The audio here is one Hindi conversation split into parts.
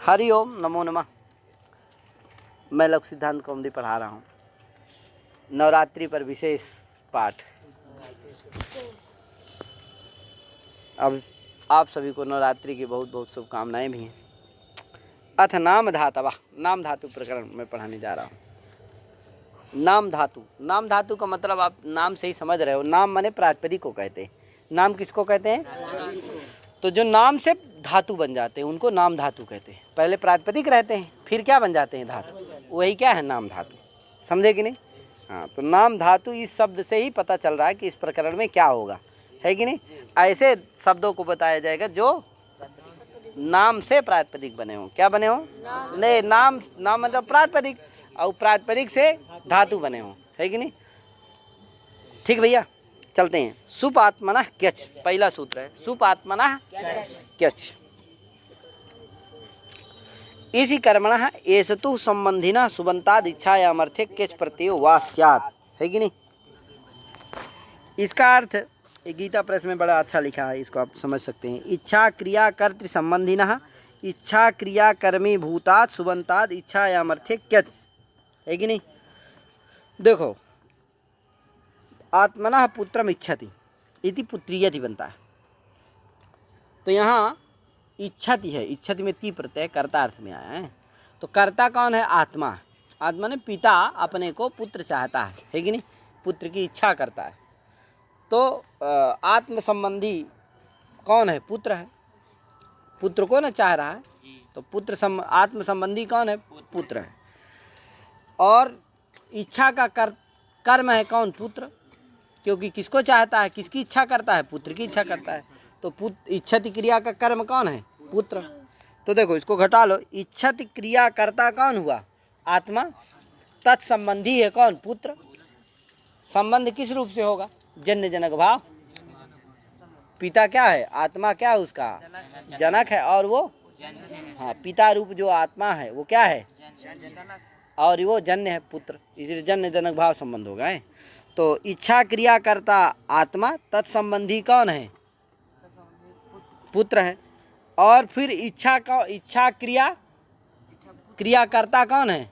हरि ओम नमो नमः। मैं लघु सिद्धांत कौमुदी पढ़ा रहा हूँ। नवरात्रि पर विशेष पाठ। अब आप सभी को नवरात्रि की बहुत बहुत शुभकामनाएं भी हैं। अथ नाम धातवा, नाम धातु प्रकरण में पढ़ाने जा रहा हूँ। नाम धातु, नाम धातु का मतलब आप नाम से ही समझ रहे हो। नाम माने प्रातिपदिक को कहते हैं। नाम किसको कहते हैं? तो जो नाम से धातु बन जाते हैं उनको नाम धातु कहते हैं। पहले प्रातिपदिक रहते हैं, फिर क्या बन जाते हैं? धातु। वही क्या है? नाम धातु। समझे कि नहीं? हाँ, तो नाम धातु इस शब्द से ही पता चल रहा है कि इस प्रकरण में क्या होगा, है कि नहीं? ऐसे शब्दों को बताया जाएगा जो नाम से प्रातिपदिक बने हों। क्या बने हों? नहीं, नाम मतलब प्रातिपदिक, और प्रातिपदिक से धातु बने हों, है कि नहीं? ठीक भैया, चलते हैं। सुपात्मनः क्यच, पहला सूत्र है। सुपात्मनः क्यच इसी कर्मणः एषतु संबंधिनः सुबंताद इच्छायामर्थे क्यच प्रत्ययो वा स्यात्, है कि नहीं? इसका अर्थ गीता प्रेस में बड़ा अच्छा लिखा है, इसको आप समझ सकते हैं। इच्छा क्रिया कर्तृ संबंधिनः इच्छा क्रिया कर्मी भूतात् सुबंताद इच्छायामर्थे क्यच, है कि नहीं? देखो, आत्मनः पुत्रम इच्छति इति पुत्रीयति बनता है। तो यहाँ इच्छति है, इच्छति में ती प्रत्यय कर्ता अर्थ में आया है। तो कर्ता कौन है? आत्मा। आत्मा ने पिता अपने को पुत्र चाहता है कि नहीं? पुत्र की इच्छा करता है। तो आत्म संबंधी कौन है? पुत्र है। पुत्र को ना चाह रहा है, तो पुत्र आत्म संबंधी कौन है? पुत्र है। और इच्छा का कर्म है कौन? पुत्र। क्योंकि किसको चाहता है? किसकी इच्छा करता है? पुत्र की इच्छा करता है। तो इच्छति क्रिया का कर्म कौन है? पुत्र। तो देखो, इसको घटा लो। इच्छति क्रिया कर्ता कौन हुआ? आत्मा। तत्संबंधी है कौन? पुत्र। संबंध किस रूप से होगा? जन्य जनक भाव। पिता क्या है? आत्मा क्या है? उसका जनक है। और वो हाँ, पिता रूप जो आत्मा है वो क्या है? और वो जन्य है, पुत्र। इसलिए जन्य जनक भाव संबंध होगा है। तो इच्छा क्रिया करता आत्मा, तत्संबंधी कौन है? पुत्र है। और फिर इच्छा क्रिया करता कौन है?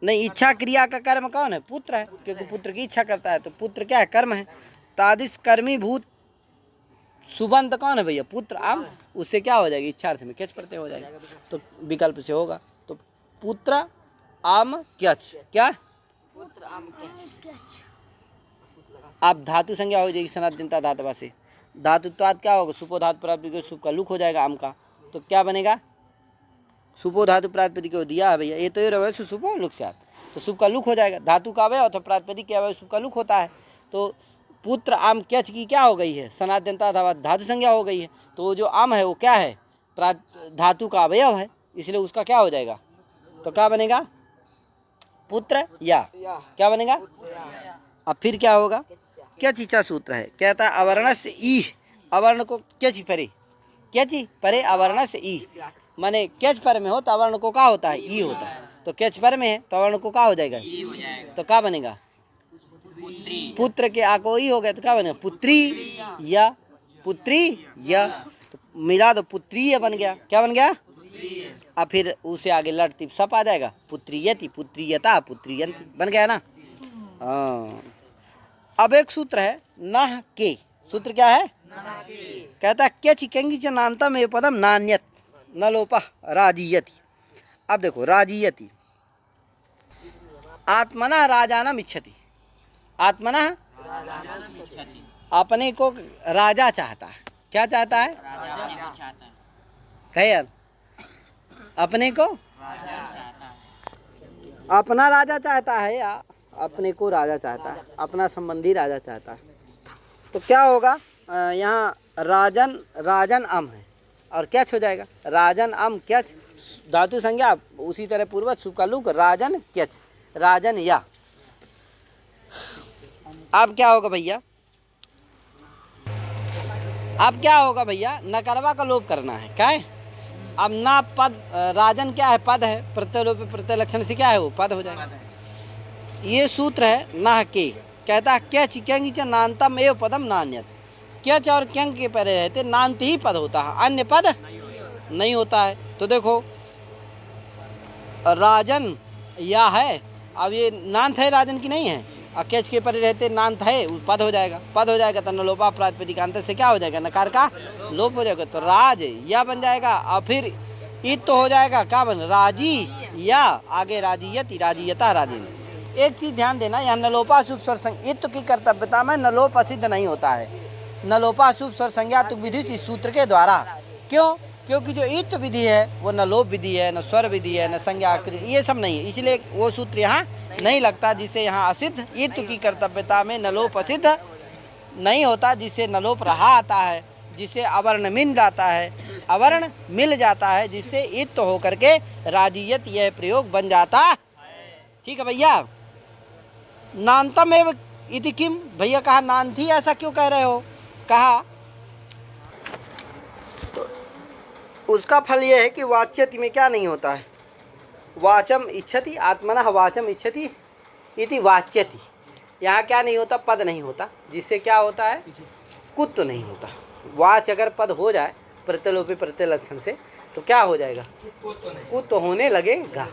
नहीं, इच्छा क्रिया का कर्म कौन है? पुत्र है, क्योंकि पुत्र की इच्छा करता है। तो पुत्र क्या है? कर्म है। तादिश कर्मी भूत सुबंत कौन है भैया? पुत्र आम। उससे क्या हो जाएगी? इच्छार्थ में क्यच प्रत्यय हो जाएगा, तो विकल्प से होगा। तो पुत्र आम क्यच, क्या? आप धातु संज्ञा हो जाएगी सनातनता धातुवा से। धातुत्वाद क्या होगा? सुपो धातु प्रातिपदिक सुप का लुक हो जाएगा आम का। तो क्या बनेगा? सुपो धातु प्रातिपदिक को दिया है भैया, ये तो ये रवे सुपो लुक से आता, तो सुप का लुक हो जाएगा। धातु का अवयव तो प्रातिपदिक के अवयव सुप का लुक होता है। तो पुत्र आम क्यच की क्या हो गई है? सनातनता धातु संज्ञा हो गई है। तो वो जो आम है वो क्या है? धातु का अवयव है, इसलिए उसका क्या हो जाएगा? तो क्या बनेगा? पुत्र या क्या बनेगा? अब फिर क्या होगा? क्यच इच्छा सूत्र है। कहता है अवर्ण से ई, अवर्ण को क्यच परे, क्यच परे अवर्ण से ई, माने क्यच पर में हो तो अवर्ण को क्या होता है? ई होता है। तो क्यच पर में है तो अवर्ण को क्या हो जाएगा? ई हो जाएगा। तो क्या बनेगा? पुत्र के आ को ई हो गया, तो क्या बनेगा? पुत्री या, पुत्री या। तो मिला दो, पुत्रीय बन गया। क्या बन गया? अब फिर उसे आगे लड़ती सप आ जाएगा। पुत्रीयति, पुत्रीयता, पुत्रीयंती बन गया ना। हाँ, अब एक सूत्र है नह के। सूत्र क्या है? कहता है क्यच किंचित् नान्तं एव पदम नान्यत न लोपः राजीयति। अब देखो, राजीयति आत्मनः राजानम इच्छति। आत्मनः अपने को राजा चाहता है। क्या चाहता है? कहे यार, अपने को अपना राजा चाहता है या अपने को राजा चाहता है? अपना संबंधी राजा चाहता है। तो क्या होगा? यहाँ राजन अम है और क्यच हो जाएगा। राजन अम क्यच, धातु संज्ञा उसी तरह पूर्वज सुका लुक, राजन क्यच, राजन या। अब क्या होगा भैया? अब क्या होगा भैया? नकरवा का लोप करना है। क्या है? अब ना पद, राजन क्या है? पद है। प्रत्यय लोप प्रत्यय लक्षण से क्या है? वो पद हो जाएगा। ये सूत्र है नाह के। कहता है क्यच किंचित् नान्तं एव पदम नान्यत। क्यच और क्यंग के पहले रहते नान्त ही पद होता है, अन्य पद नहीं होता है। तो देखो, राजन या है, अब ये नांत है राजन की नहीं है, और कैच के परे रहते नांत है, पद हो जाएगा, पद हो जाएगा तो नलोपा प्रातिपदिकांत से क्या हो जाएगा, नकार का लोप हो जाएगा, तो राज या बन जाएगा, और फिर इत तो हो जाएगा, क्या बन राजी या, आगे राजीयति राजीयता राजीन। एक चीज ध्यान देना, यहाँ नलोपा शुभ स्वर संज्ञा इत की कर्तव्यता में नलोप असिद्ध नहीं होता है, नलोपा शुभ स्वर संज्ञा तुक विधि इस सूत्र के द्वारा। क्यों? क्योंकि जो इत विधि है वो न लोप विधि है, न स्वर विधि है, न संज्ञा ये सब नहीं है, इसलिए वो सूत्र यहाँ नहीं लगता, जिससे यहाँ असिद्ध इत की कर्तव्यता में नलोप असिद्ध नहीं होता, जिससे नलोप रहा आता है, जिससे अवर्ण मिल जाता है, अवर्ण मिल जाता है, जिससे इत होकर के राजीयत यह प्रयोग बन जाता। ठीक है भैया। नान्तम एव इति किम, भैया कहा नान्थी, ऐसा क्यों कह रहे हो? कहा तो उसका फल यह है कि वाच्यति में क्या नहीं होता है, वाचम इच्छति आत्मनः वाचम इच्छति इति वाच्यति, यहाँ क्या नहीं होता, पद नहीं होता, जिससे क्या होता है, कुत्व नहीं होता। वाच अगर पद हो जाए प्रत्यलोपी प्रत्यय लक्षण से तो क्या हो जाएगा, कुत्व होने लगेगा।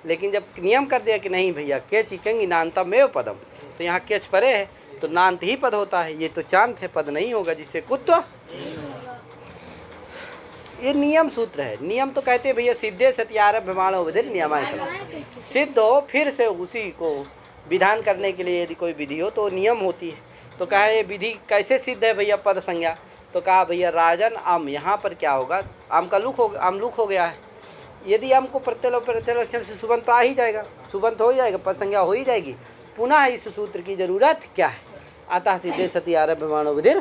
लेकिन जब नियम कर दिया कि नहीं भैया केच इकेंगी नान्तमेव पदम, तो यहाँ केच परे है तो नान्त ही पद होता है, ये तो चांत है, पद नहीं होगा, जिससे कुत्व। ये नियम सूत्र है। नियम तो कहते हैं भैया सिद्धे सत्यारभ्यमाणो विधिर नियमाय कला, सिद्ध हो फिर से उसी को विधान करने के लिए यदि कोई विधि हो तो नियम होती है। तो कहा ये विधि कैसे सिद्ध है भैया पद संज्ञा, तो कहा भैया राजन आम, यहाँ पर क्या होगा, आम का लुक हो, आम लुक हो गया है, यदि आम को प्रत्यलोप प्रत्यय लक्षण से सुबंत आ ही जाएगा, सुबंत हो ही जाएगा, पद संज्ञा हो ही जाएगी, पुनः इस सूत्र की जरूरत क्या है। अतः सिद्धे सती आरभ्यमाणो विधिर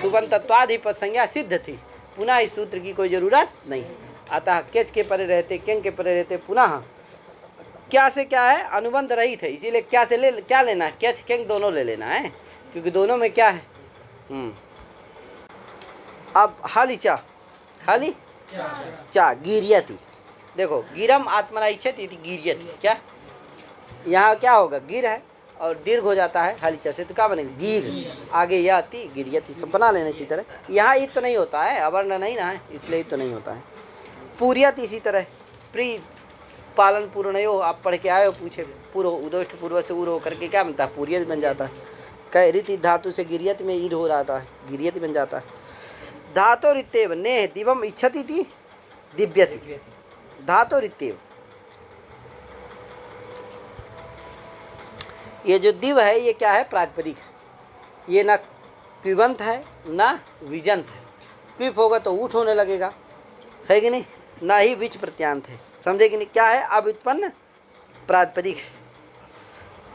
सुबंतत्वादि पद संज्ञा सिद्ध थी, पुनः इस सूत्र की कोई जरूरत नहीं। अतः केच के परे रहते केंग के परे रहते पुनः क्या से क्या है, अनुबंध रहित है, इसीलिए क्या से क्या लेना है, केच केंग दोनों ले लेना है, क्योंकि दोनों में क्या है। अब हाली चा, हाली चा गिरियति, देखो गिरम आत्मना इच्छति गिरियति, क्या यहाँ क्या होगा, गिर है और दीर्घ हो जाता है हालिचा से, तो क्या बनेगा गिर, आगे याति गिरियति, सब बना लेना इसी तरह। यहाँ इत तो नहीं होता है, अवर्ण नहीं ना है, इसलिए इत तो नहीं होता है। पूर्यत इसी तरह, प्री पालन पूर्णयो, आप पढ़ के आए हो, पूछे पूर्व उदोष्ट पूर्व से उर होकर के क्या बनता है, पूर्यत बन जाता है। कह रीति धातु से गिरियत में ईर हो रहा है, गिरियत बन जाता है। धातो रित्तेव ने दिवम इच्छति थी दिव्यति, धातो रित्तेव, ये जो दिव है ये क्या है, प्रातिपदिक है, ये ना क्विबंत है ना विजंत है। क्विप होगा तो ऊठ होने लगेगा, है कि नहीं, ना ही विच प्रत्यांत है, समझे कि नहीं, क्या है, अब उत्पन्न प्रातिपदिक है,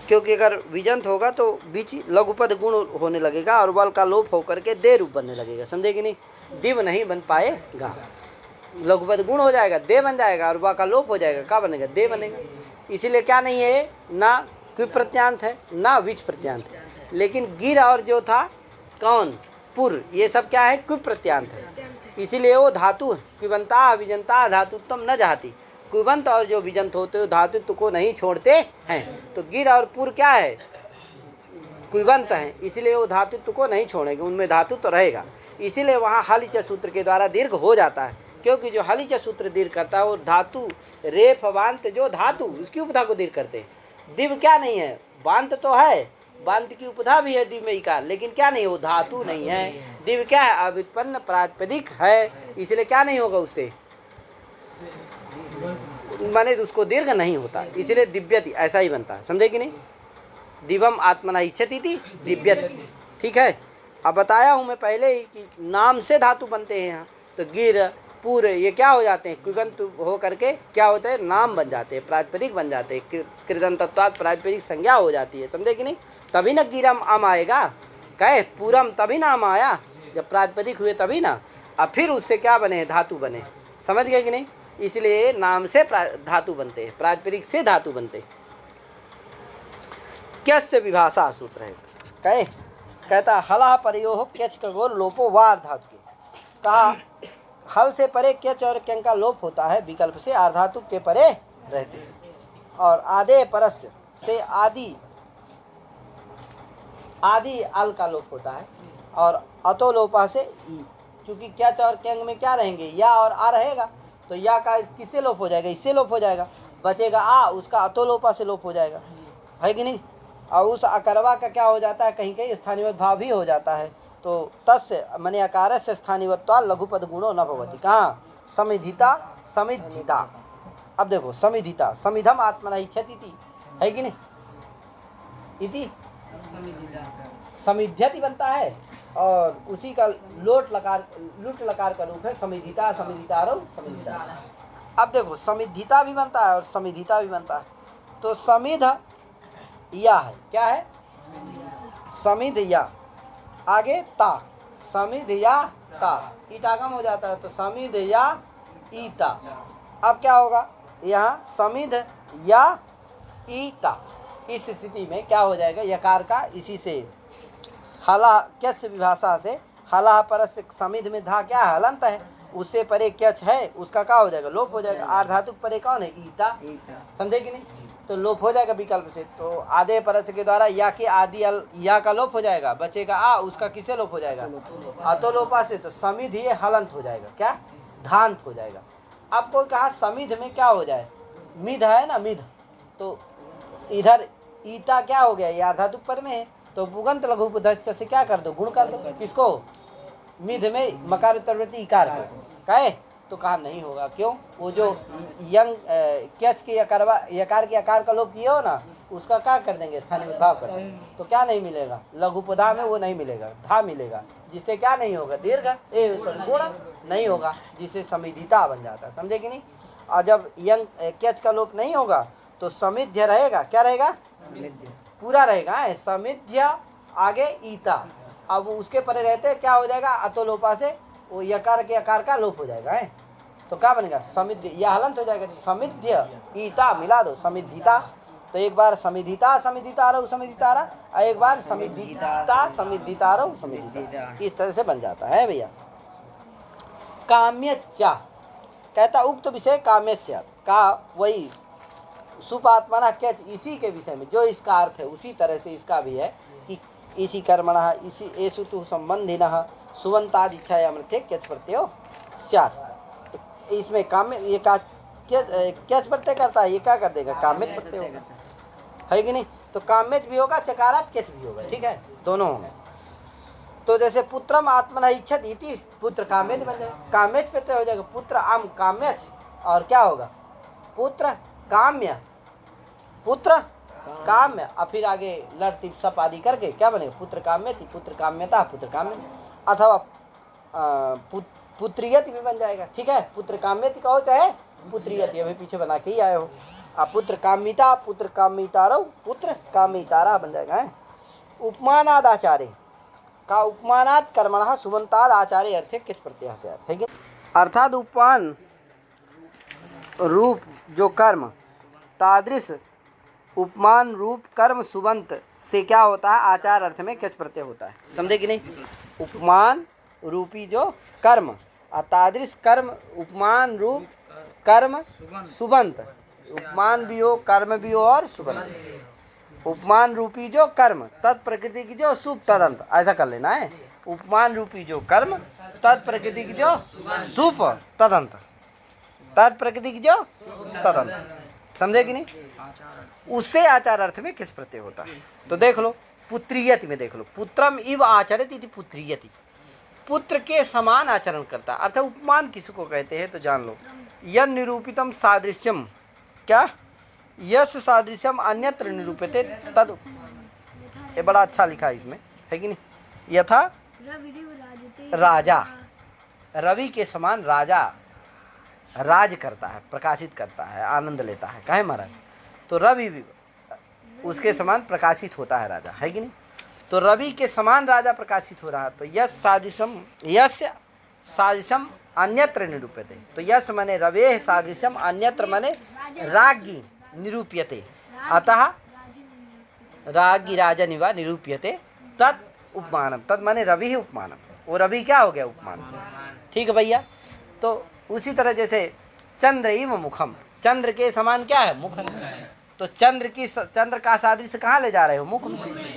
क्योंकि अगर विजंत होगा तो बीच लघुपद गुण होने लगेगा और वल का लोप होकर के दे रूप बनने लगेगा, समझे कि नहीं, दिव नहीं बन पाएगा, लघुपद गुण हो जाएगा, दे बन जाएगा और वह का लोप हो जाएगा, क्या बनेगा, दे बनेगा। इसीलिए क्या नहीं है, ना क्विप प्रत्यांत है ना विच प्रत्यांत है। लेकिन गिर और जो था कौन, पुर, ये सब क्या है, क्विप प्रत्यांत है, इसीलिए वो धातु क्विबंता विजंता धातुत्तम न जाती, क्विबंत और जो विजंत होते हो धातुत्व को नहीं छोड़ते हैं। तो गिर और पुर क्या है, क्विबंत है, इसलिए वो धातुत्व को नहीं छोड़ेंगे, उनमें धातु तो रहेगा, इसीलिए वहाँ हलिच सूत्र के द्वारा दीर्घ हो जाता है। क्योंकि जो हलिच सूत्र दीर्घ करता है वो धातु रेफ वांत जो धातु उसकी उपधा को दीर्घ करते हैं। दिव क्या नहीं है, वांत तो है, वांत की उपधा भी है दिव में इकार, लेकिन क्या नहीं, वो धातु नहीं है। दिव क्या है, अव्युत्पन्न प्रातिपदिक है, इसलिए क्या नहीं होगा उससे, माने उसको दीर्घ नहीं होता, इसलिए दिव्यति ऐसा ही बनता है, समझे कि नहीं, दिवम आत्मना इच्छति थी दिव्यति। ठीक है, अब बताया हूँ मैं पहले ही कि नाम से धातु बनते हैं यहाँ, तो गिर पूरे ये क्या हो जाते हैं, क्विबंत हो करके क्या होते हैं, नाम बन जाते हैं, प्रातिपदिक बन जाते हैं, कृदंतत्वात् प्रातिपदिक संज्ञा हो जाती है, समझे कि नहीं। तभी ना गिरम आम आएगा, कहे पूरम तभी नाम आया, जब प्रातिपदिक हुए तभी ना, अब फिर उससे क्या बने, धातु बने, समझ गए कि नहीं। इसलिए नाम से धातु बनते हैं, प्रातिपदिक से धातु बनते। क्यस्य विभाषा सूत्र है, कहे कहता हला परयोह क्यच खगोल लोपो वार धातु के, कहा हल से परे क्यच और क्यं का लोप होता है, विकल्प से आर्धातु के परे रहते हैं, और आदे परस्य से आदि आदि अल का लोप होता है, और अतो लोपा से ई, क्योंकि क्यच और क्यंग में क्या रहेंगे, या और आ रहेगा, तो या का किससे लोप हो जाएगा, इससे लोप हो जाएगा। बचेगा आ, उसका अतो लोपा से लोप हो जाएगा, है कि नहीं। और उस अकरवा का क्या हो जाता है, कहीं कहीं स्थानीय भाव भी हो जाता है। तो तस्य मने अकार से स्थानीयत्वा लघुपद गुणो न भवति। कहाँ समिधिता समिधिता। अब देखो समिधिता, समिधम आत्मना इच्छति थी, है कि नहीं, इति समिध्यति बनता है, और उसी का लोट लकार का रूप है समिधिता समिधितारो समिधिता। अब देखो समिधिता भी बनता है और समिधिता भी बनता है। तो समिध या है, क्या है, समिध या, आगे ता, समिध या ता, ईटागम हो जाता है तो समिध या ईता। अब क्या होगा, यहाँ समिध या ईता, इस स्थिति में क्या हो जाएगा, यकार का इसी से हला क्यच विभाषा से हला परस समिध में धा क्या है, हलंत है, उससे परे क्यच है, उसका क्या हो जाएगा, लोप हो जाएगा। आर्धातुक परे कौन है, ईता, समझे कि नहीं, तो लोप हो जाएगा विकल्प से। तो आधे परस के द्वारा या के आदि या का लोप हो जाएगा, बचेगा आ, उसका किसे लोप हो जाएगा, अतो लोपा से। तो समिध ये हलंत हो जाएगा, क्या धांत हो जाएगा। अब कोई कहा समिध में क्या हो जाए, मिध है ना, मिध, तो इधर ईता क्या हो गया, ये आर्धातुक पर में है, तो पुगंत लघु उपधस्य से क्या कर दो, गुण कर दो, किसको, मिध में मकार उत्तरवर्ती इकार को, कहे तो कहा नहीं होगा, क्यों, वो जो यंग क्यच के यकार के आकार का लोप किए हो ना, उसका क्या कर देंगे, स्थानीय विभाव कर, तो क्या नहीं मिलेगा, लघुपदा में वो नहीं मिलेगा, धा मिलेगा, जिससे क्या नहीं होगा, दीर्घ गुण नहीं होगा, जिससे समिधिता बन जाता है, समझे कि नहीं। और जब यंग क्यच का लोप नहीं होगा तो समिध्य रहेगा, क्या रहेगा, पूरा रहेगा, समिध्य आगे ईता। अब उसके परे रहते क्या हो जाएगा, अतोलोपा से वो यकार के आकार का लोप हो जाएगा, है तो क्या बनेगा, समिध्य, यह हलंत हो जाएगा, तो समिध्य ईता मिला दो, समिधिता। तो एक बार समिधिता समिधितारो समिधितारा, और एक बार समिधिता समिधितारो समिधिता, इस तरह से बन जाता है भैया। काम्यच्या कहता उक्त विषय काम्यस्य का, वही सुपात्मना कैच, इसी के विषय में जो इसका अर्थ है उसी तरह से इसका भी है कि इसी कर्मणः इसी एषु तु संबंधिनः सुबंतादि इच्छायां अमृते क्यच प्रत्ययो स्यात्। इसमें काम्य ये का क्यच प्रत्यय करता है, ये क्या कर देगा, काम्यच प्रत्यय होगा, है कि नहीं। तो काम्यच भी होगा, चकारात क्यच भी होगा, ठीक है, दोनों होंगे। तो जैसे पुत्रम आत्मना इच्छत इति, पुत्र काम्यच बन जाएगा, काम्यच प्रत्यय हो जाएगा, पुत्र आम काम्यच, और क्या होगा, पुत्र काम्य, पुत्र काम्य, और फिर आगे लड़ती सप आदि करके क्या बनेगा, पुत्र काम्य थी, पुत्र काम्यता, पुत्र काम्य, अथवा पुत्रियति भी बन जाएगा, ठीक है, पुत्र काम्यति कहो चाहे पुत्रियति, अभी पीछे बना के ही आए हो आप, पुत्र कामिता पुत्र कामितारो पुत्र कामितारा बन जाएगा, है। उपमानाद आचार्य का, उपमानाद कर्मणः सुबंताद आचार्य अर्थे किस प्रत्यय से है कि, अर्थात उपमान रूप जो कर्म, तादृश उपमान रूप कर्म सुबंत से क्या होता है, आचार अर्थ में किस प्रत्यय होता है, समझे कि नहीं। उपमान रूपी जो कर्म, तादृश कर्म, उपमान रूप कर्म सुबंत, उपमान भी हो कर्म भी हो और सुबंत, उपमान रूपी जो कर्म तत्प्रकृति की जो सुप तदंत, ऐसा कर लेना है, उपमान रूपी जो कर्म तत्प्रकृति की जो सुप तदंत, तत्प्रकृति की जो तदंत, समझे कि नहीं, उससे आचार अर्थ में किस प्रत्यय होता है। तो देख लो पुत्रियति में, देख लो पुत्रम इव आचरति इति पुत्रियति, पुत्र के समान आचरण करता है, अर्थात उपमान किसको कहते हैं तो जान लो, यन निरूपितम सादृश्यम, क्या यस सादृश्यम अन्यत्र निरूप्यते तद, ये बड़ा अच्छा लिखा है इसमें, है कि नहीं, यथा राजा, रवि के समान राजा राज करता है, प्रकाशित करता है, आनंद लेता है, कहे महाराज, तो रवि भी उसके समान प्रकाशित होता है राजा, है कि नहीं। तो रवि के समान राजा प्रकाशित हो रहा है, तो यश सादृश्यम अन्यत्र निरूप्यते, तो यश माने रवे सादृश्यम अन्यत्र माने राज्ञी निरूप्यते, अतः राज्ञी राजनिवा निरूप्यते तत् उपमानम, तत् माने रवि ही उपमानम, वो रवि क्या हो गया, उपमान, ठीक है भैया। तो उसी तरह जैसे चंद्र इव मुखम, चंद्र के समान क्या है, मुख, तो चंद्र का सादृश्य कहाँ ले जा रहे हो, मुख,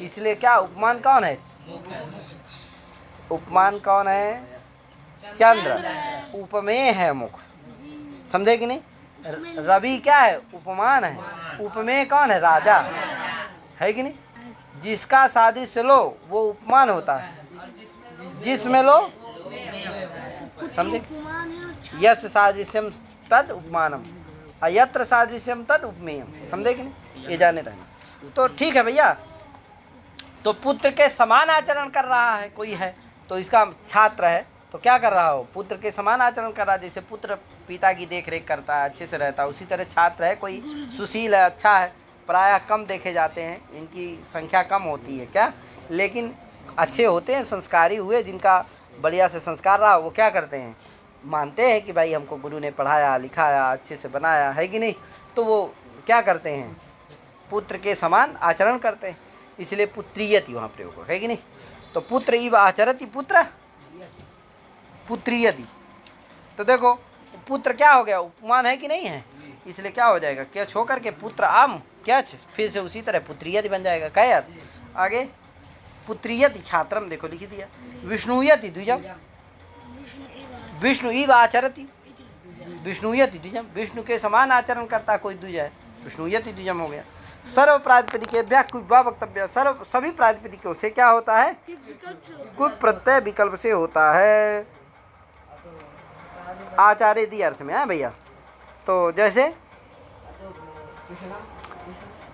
इसलिए क्या उपमान कौन है, उपमान कौन है, चंद्र, उपमेय है मुख, समझे कि नहीं, रवि क्या है? उपमान है। उपमेय कौन है? राजा है कि नहीं? जिसका सादृश्य लो वो उपमान होता है, जिसमें लो समझे। यस सादृश्यम तद उपमानम अयत्र सादृश्यम तद उपमेयम, समझे कि नहीं? ये जाने रहना। तो ठीक है भैया, तो पुत्र के समान आचरण कर रहा है कोई है, तो इसका छात्र है तो क्या कर रहा हो? पुत्र के समान आचरण कर रहा है। जैसे पुत्र पिता की देख रेख करता है, अच्छे से रहता है, उसी तरह छात्र है कोई सुशील है, अच्छा है। प्रायः कम देखे जाते हैं, इनकी संख्या कम होती है क्या, लेकिन अच्छे होते हैं, संस्कारी हुए, जिनका बढ़िया से संस्कार रहा, वो क्या करते हैं? मानते हैं कि भाई हमको गुरु ने पढ़ाया लिखाया, अच्छे से बनाया है कि नहीं, तो वो क्या करते हैं? पुत्र के समान आचरण करते हैं। इसलिए पुत्रीयति वहाँ प्रयोग है कि नहीं? तो पुत्र इव आचरति पुत्र पुत्रीयति। तो देखो पुत्र क्या हो गया? उपमान है कि नहीं है? इसलिए क्या हो जाएगा? क्या छो करके पुत्र आम क्या, फिर से उसी तरह पुत्रीयति बन जाएगा। क्या यार आगे? पुत्रीयति छात्रम, देखो लिख दिया। विष्णुयति द्विजम, विष्णु इव आचरति, विष्णुयति द्विजम, विष्णु के समान आचरण करता कोई द्विज है, विष्णुयति द्विजम हो गया। सर्व प्रातिपदिकेभ्यः कुछ वक्तव्य, सर्व सभी प्रातिपदिकों से क्या होता है? कुछ प्रत्यय विकल्प से होता है। आचार्य दी अर्थ में है भैया। तो जैसे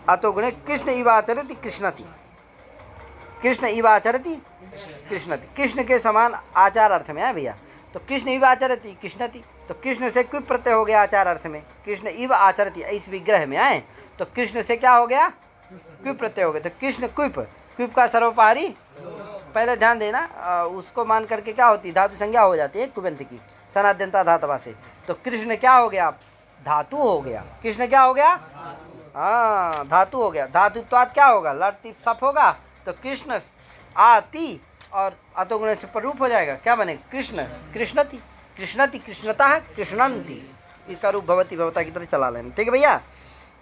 अतोगुणे कृष्ण इवाचरति कृष्णति, कृष्ण इवाचरति कृष्णति, कृष्ण के समान आचार अर्थ में है भैया। तो कृष्ण इव आचरति कृष्णति, तो कृष्ण से क्विप प्रत्यय हो गया आचार अर्थ में। कृष्ण इव आचरति इस विग्रह में आए तो कृष्ण से क्या हो गया? क्विप प्रत्यय हो गया। तो कृष्ण क्विप, क्विप का सर्वपारी पहले ध्यान देना, उसको मान करके क्या होती? धातु संज्ञा हो जाती है कुबंत की, सनाद्यंता धातुवा से। तो कृष्ण क्या हो गया? धातु हो गया। कृष्ण क्या हो गया? हाँ धातु हो गया। धातुत्वाद क्या होगा? लट सप होगा। तो कृष्ण आती और अतोगुण से प्ररूप हो जाएगा, क्या बने? कृष्ण कृष्णति, कृष्णति कृष्णता कृष्णंती, इसका रूप भवती भवता की तरह चला लेना। ठीक है भैया।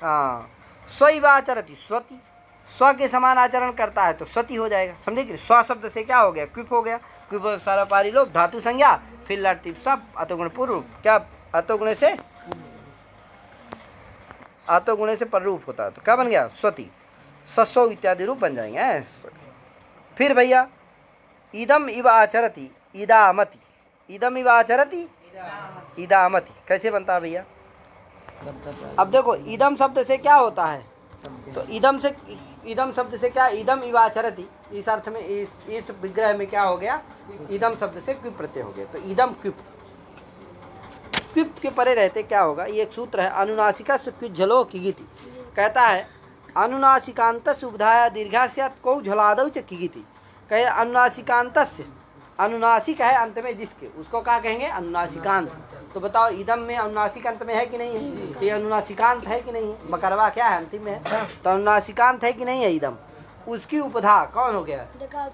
हाँ स्वइवाचरति स्वति, स्व के समान आचरण करता है तो स्वति हो जाएगा, समझे कि? स्व शब्द से क्या हो गया? क्विप हो गया। क्विप सारा पारी लोप धातु संज्ञा, फिर लट सब अतोगुण पूर्व, क्या अतोगुण से अतोगुण से प्ररूप होता है तो क्या बन गया? स्वति, सस्सो इत्यादि रूप बन जाएंगे। फिर भैया इदम इव आचरति इदामति, इदम इव आचरति इदामति कैसे बनता है भैया? अब देखो इदम शब्द से क्या होता है? तो इदम से, इदम शब्द से क्या? इदम इव आचरति, इस अर्थ में इस विग्रह में क्या हो गया? इदम शब्द से क्विप प्रत्यय हो गया। तो इदम क्विप, क्विप के परे रहते क्या होगा? ये एक सूत्र है, अनुनासिका झलो किगिति, कहता है अनुनासिकांत सुबधाया दीर्घा स्यात् कौ झलादौ च किगिति। कहे अनुनासिकांत, अनुनासिक है अंत में जिसके, उसको क्या कहेंगे? अनुनासिकांत। तो बताओ इदम में अनुनासिक अंत में है कि नहीं है? तो ये अनुनासिकांत है कि नहीं है? मकरवा क्या है? अंतिम में है। तो अनुनासिकांत है कि नहीं है इदम? उसकी उपधा कौन हो गया?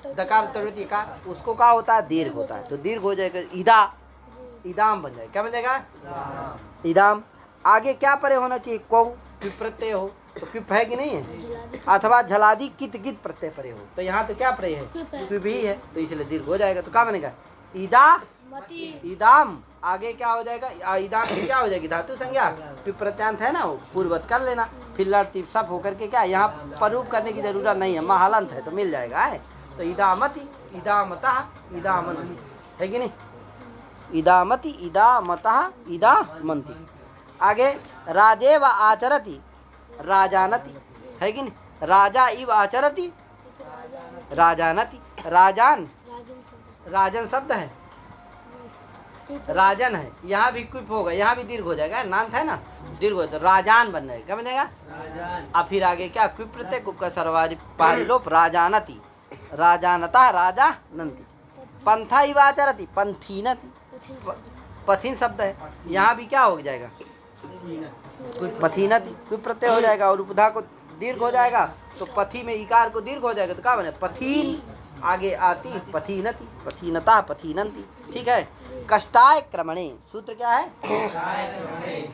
दकार प्रवृत्ति का, उसको क्या होता है? दीर्घ होता है। तो दीर्घ हो जाएगा इदा, इदाम बन जाएगा। क्या बन जाएगा? इदाम। आगे क्या परे होना चाहिए? कौ क्विप प्रत्यय हो, तो क्विप है कि नहीं है? अथवा झलादि कित गित प्रत्यय परे हो, तो यहाँ तो क्या परे है? क्विप ही है, तो इसलिए दीर्घ हो जाएगा। तो क्या बनेगा? इदा इदाम। आगे क्या हो जाएगा? इदाम की क्या हो जाएगी? धातु संज्ञा, क्विप प्रत्यांत है ना, पूर्वत कर लेना, फिर लट सब होकर के क्या यहाँ प्ररूप करने की जरूरत नहीं है, महालंत है तो मिल जाएगा है। तो इदामति इदामतः इदामन्ति है कि नहीं? इदामति इदामतः इदामन्ति। आगे राजेव आचरति राजानति है कि नहीं? राजा इव आचरति राजानति, राजान, राजन शब्द है, राजन है, यहाँ भी क्विप होगा, यहाँ भी दीर्घ हो जाएगा, नांत है ना, दीर्घ हो जाएगा, राजान बन जाएगा। क्या बन जाएगा? अब फिर आगे क्या? क्विप प्रत्यय, कुप का सर्वाधिक पारिलोप, राजानति राजानता राजानन्ति। पंथा इव आचरति पंथीनति, पथिन शब्द है, यहाँ भी क्या हो जाएगा? पथीनति, क्विप प्रत्यय हो जाएगा और उपधा को दीर्घ हो जाएगा, तो पथी में इकार को दीर्घ हो जाएगा तो क्या बने? पथीन। आगे आती पथीनति, पथीनता पथीनन्ति। ठीक है। कष्टाय क्रमणे, सूत्र क्या है?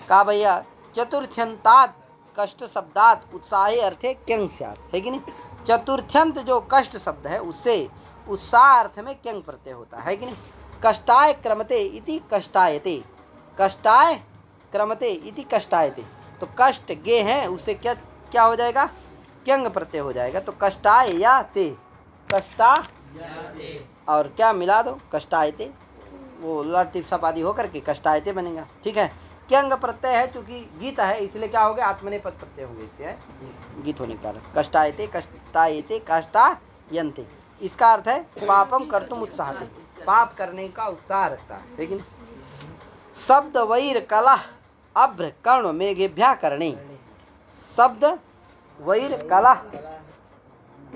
का भैया? चतुर्थ्यंतात् कष्ट शब्दात् उत्साहे अर्थे क्यंग स्यात्, है कि नहीं? चतुर्थ्यंत जो कष्ट शब्द है उससे उत्साह अर्थ में क्यंग प्रत्यय होता है कि नहीं? कष्टाय क्रमते इति कष्टायते, कष्टाय क्रमते इति कष्टायते। तो कष्ट गे हैं उससे क्या क्या हो जाएगा, क्यंग प्रत्यय हो जाएगा। तो कष्टाय या ते, कष्टा और क्या मिला दो कष्टायते, वो लट टिप सपादी होकर के कष्टायते बनेगा। ठीक है, क्यंग प्रत्यय है चूंकि गीत है इसलिए क्या हो गया, आत्मनेपद प्रत्यय हो गया, इससे है गीत होने के कारण। कष्टायते कष्टायते कष्टायन्ते, इसका अर्थ है पापम कर्तुम उत्साहते, पाप करने का उत्साह रखता है। लेकिन शब्द वैर कलह अभ्र कर्ण मेघेभ्या करणे, शब्द वैर कलह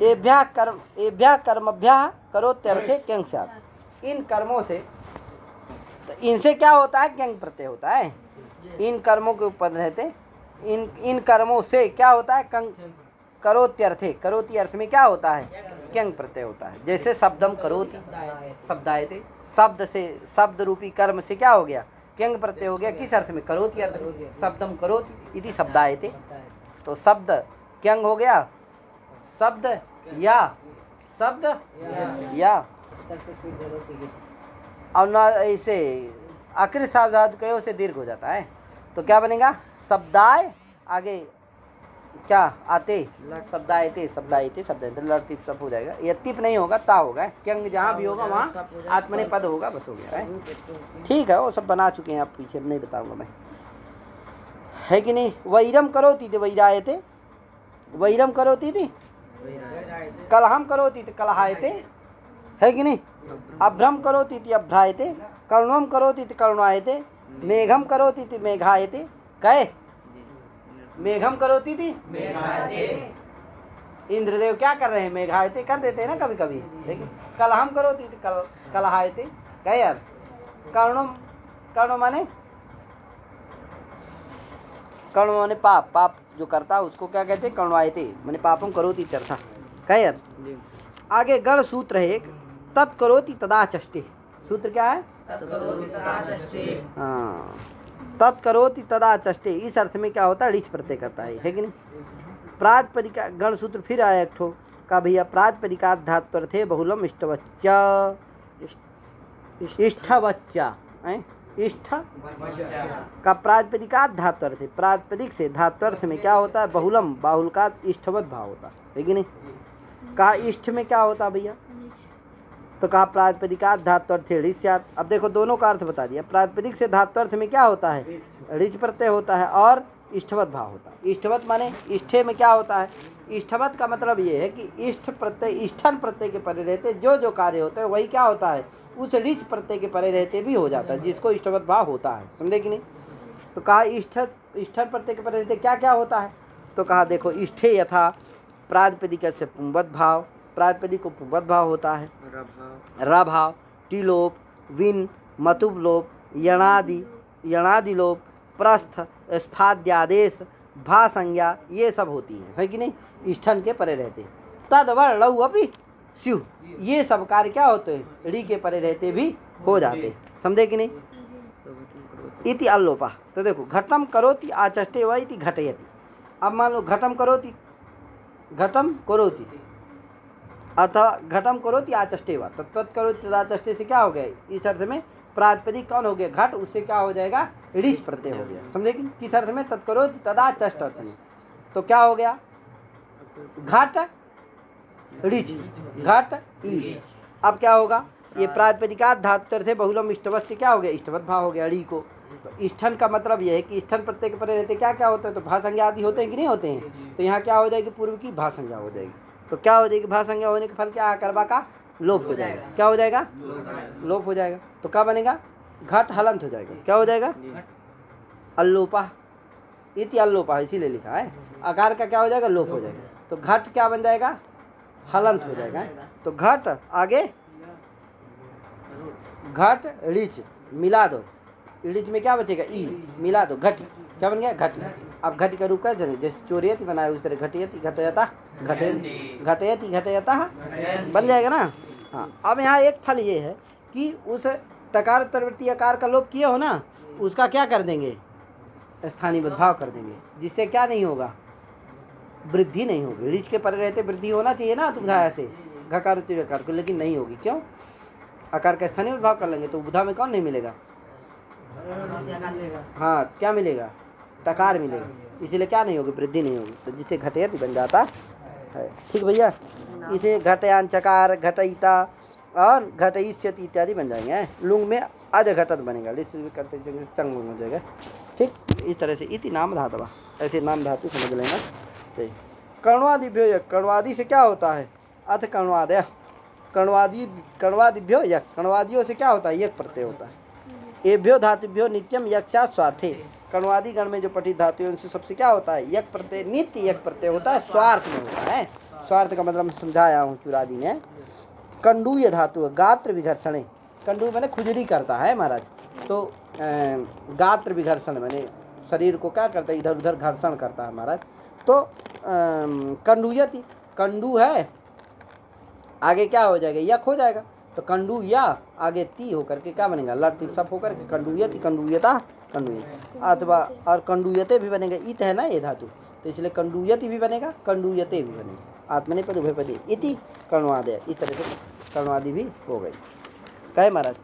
एभ्या कर्मभ्या करोत्यर्थे क्यंग स्यात्। इन कर्मों से, तो इनसे क्या होता है, क्यंग प्रत्यय होता है। इन कर्मों के ऊपर रहते, इन कर्मों से क्या होता है, करोत्यर्थे, करोति अर्थ में क्या होता है, क्यंग प्रत्यय होता है। जैसे शब्दम करोति, शब्दायते, शब्द से, शब्द रूपी कर्म से क्या हो गया, क्यंग प्रत्यय हो गया। किस अर्थ में, करोति अर्थ में, शब्दम करोति इति शब्दायते। तो शब्द क्यंग हो गया, शब्द या, शब्द या, और ना ऐसे आखिरी शब्द कयो से दीर्घ हो जाता है तो क्या बनेगा, शब्दाय, आगे क्या आते, शब्दायते, शब्दायते, शब्दायते, लड़तिप सब हो जाएगा। ये तिप नहीं होगा, ता होगा, क्यंग जहाँ भी होगा वहाँ आत्मने पद होगा, बस हो गया है। ठीक है, वो सब बना चुके हैं आप, पीछे नहीं बताऊंगा मैं, है कि नहीं। वैरम करोति थी वैरायते, वैरम करोति थी, कलहम करोति थी कलहायते, है कि नहीं। अभ्रम करोति थी अभ्रायते, कर्णम करोति थी कर्णायते, मेघम करोति थी मेघायते, कहे मेघम करोति थी, इंद्रदेव क्या कर रहे हैं, मेघायते कर देते हैं ना कभी कभी। लेकिन कलहम करोति थी कलहायते, कहे यार। कर्णम, कर्ण माने, कर्ण माने पाप, पाप जो करता है उसको क्या कहते हैं, कर्णायते माने पापम करोति चरथा, कहे यार। आगे गण सूत्र है एक, तत्करोति तदा चष्टे, सूत्र क्या है, हाँ, तत्करोति तदा चष्टे, इस अर्थ में क्या होता है, ऋच प्रत्यय करता है कि नहीं। प्रातिपदिका गण सूत्र फिर आया एक ठो का भैया, प्रातिपदिका धात्वर्थे बहुलम इष्टवच्चा, इष्टवच्चा, इष्ट का प्रातिपदिका धात्वर्थ, प्रातिपदिक से धात्वर्थ में क्या होता है, बहुलम, बाहुल का इष्टवत भाव होता है कि नहीं। कहा इष्ट में क्या होता है भैया, तो कहा प्रातिपदिका धात्वर्थ ऋष्यात्। अब देखो दोनों का अर्थ बता दिया, प्रातिपदिक से धात्वर्थ में क्या होता है, ऋच प्रत्यय होता है और इष्टवत भाव होता है। इष्टवत माने इष्ठे में क्या होता है, इष्टवत का मतलब ये है कि इष्ट प्रत्यय, इष्ठन प्रत्यय के परे रहते जो जो कार्य होता है वही क्या होता है, उस ऋच प्रत्यय के परे रहते भी हो जाता है, जिसको इष्टवत भाव होता है, समझे कि नहीं। तो कहा इष्ठन प्रत्यय के परे रहते क्या क्या होता है, तो कहा देखो इष्ठे यथा प्रातिपदिक से पुंवत भाव, प्रातिपदिक को पुंवत भाव होता है, र भाव, टिलोप, विन, मतुब लोप, यणादि, यणादि लोप, प्रस्थ, स्फाद्यादेश, भा संज्ञा, ये सब होती है कि नहीं, इष्ठन के परे रहते। तदवर लऊ अपि स्यु, ये सब कार्य क्या होते हैं, री के परे रहते भी हो जाते, समझे कि नहीं। इति अल्लोपा, तो देखो घटम करोति आचष्टे व इति घटयति। अब मान लो घटम करोति, घटम करोति अथवा घटम करोति आचष्टे व, तत्करोति तदाचष्टे से क्या हो गया, इस अर्थ में प्रातिपदिक कौन हो गया, घट, उससे क्या हो जाएगा, ऋच प्रत्यय हो गया, समझे कि किस अर्थ में, तत्करोति तदाचष्ट अर्थ में। तो क्या हो गया, घट ऋच, घट ई। अब क्या होगा, ये प्रातिपदिका धातु थे बहुलम इष्टवत से क्या हो गया, इष्टवत भाव हो गया री को। तो इष्ठन का मतलब यह है कि इष्ठन प्रत्यय के परे रहते क्या क्या होता है, तो भा संज्ञा आदि होते हैं कि नहीं होते हैं। तो यहाँ क्या हो जाएगी, पूर्व की भा संज्ञा हो जाएगी। तो क्या हो जाएगी, भा संज्ञा होने के फल क्या, कर्मा का लोप हो जाएगा। क्या हो जाएगा, लोप हो जाएगा। तो क्या बनेगा, घट हलंत हो जाएगा। क्या हो जाएगा, अल्लोपा, इति अल्लोपा इसीलिए लिखा है। आकार का क्या हो जाएगा, लोप हो जाएगा। तो घट क्या बन जाएगा, हलंत हो जाएगा। तो घट आगे घट ऋच मिला दो, ऋच में क्या बचेगा, ई, मिला दो, घट क्या बन गया, घट। अब घट का रूप कैसे, जैसे चोरियति बनाया उस तरह घटयति घटयता, घटयति घटयता बन जाएगा ना। हाँ, अब यहाँ एक फल ये है कि उस तकार उत्तरवर्ती आकार का लोप किए हो ना, उसका क्या कर देंगे, स्थानीय बदभाव कर देंगे, जिससे क्या नहीं होगा, वृद्धि नहीं होगी। ऋच के परे रहते वृद्धि होना चाहिए ना तुबधा से घकार उत्तर आकार को, लेकिन नहीं होगी। क्यों, आकार का स्थानीय बदभाव कर लेंगे तो बुधा में कौन नहीं मिलेगा, हाँ क्या मिलेगा, टकार मिलेगा, इसीलिए क्या नहीं होगी, वृद्धि नहीं होगी, तो जिसे घटयति बन जाता है। ठीक भैया, इसे घटयान चकार घटयिता और घटयिष्यति इत्यादि बन जाएंगे। लुंग में अज घटत बनेगा, करते चंग हो जाएगा। ठीक, इस तरह से इति नाम धातवा, ऐसे नाम धातु समझ लेना। ठीक, कर्णवादिभ्यो, कर्णवादी से क्या होता है, अथ कर्णवादय, कर्णवादिभ्यो यक, कर्णवादियों से क्या होता है, यक प्रत्यय होता है। एभ्यो धातुभ्यो नित्यम यक्षा स्वार्थे, कर्णवादी गण में जो पठित धातु है उनसे सबसे क्या होता है, यक प्रत्यय, नित्य यक प्रत्यय होता है, स्वार्थ में होता है। स्वार्थ का मतलब समझाया हूँ चुरादी ने। कंडूय धातु, गात्र विघर्षण, कंडू मैंने खुजली करता है महाराज, तो गात्र विघर्षण मैंने शरीर को क्या करता है, इधर उधर घर्षण करता है महाराज। तो कंडूयति, कंडू है, आगे क्या हो जाएगा, यक हो जाएगा, तो कंडू या आगे ती होकर के क्या बनेगा, लट सब होकर के कंडूयति, कंडूयता, कंडूयत अथवा, और कंडूयते भी बनेगा, इत है ना ये धातु, तो इसलिए कंडूयति भी बनेगा, कंडूयते भी बनेगा, आत्मनेपद उभयपदी इति कर्णवादय, इस तरह से कर्णवादी भी हो गई। कहे महाराज।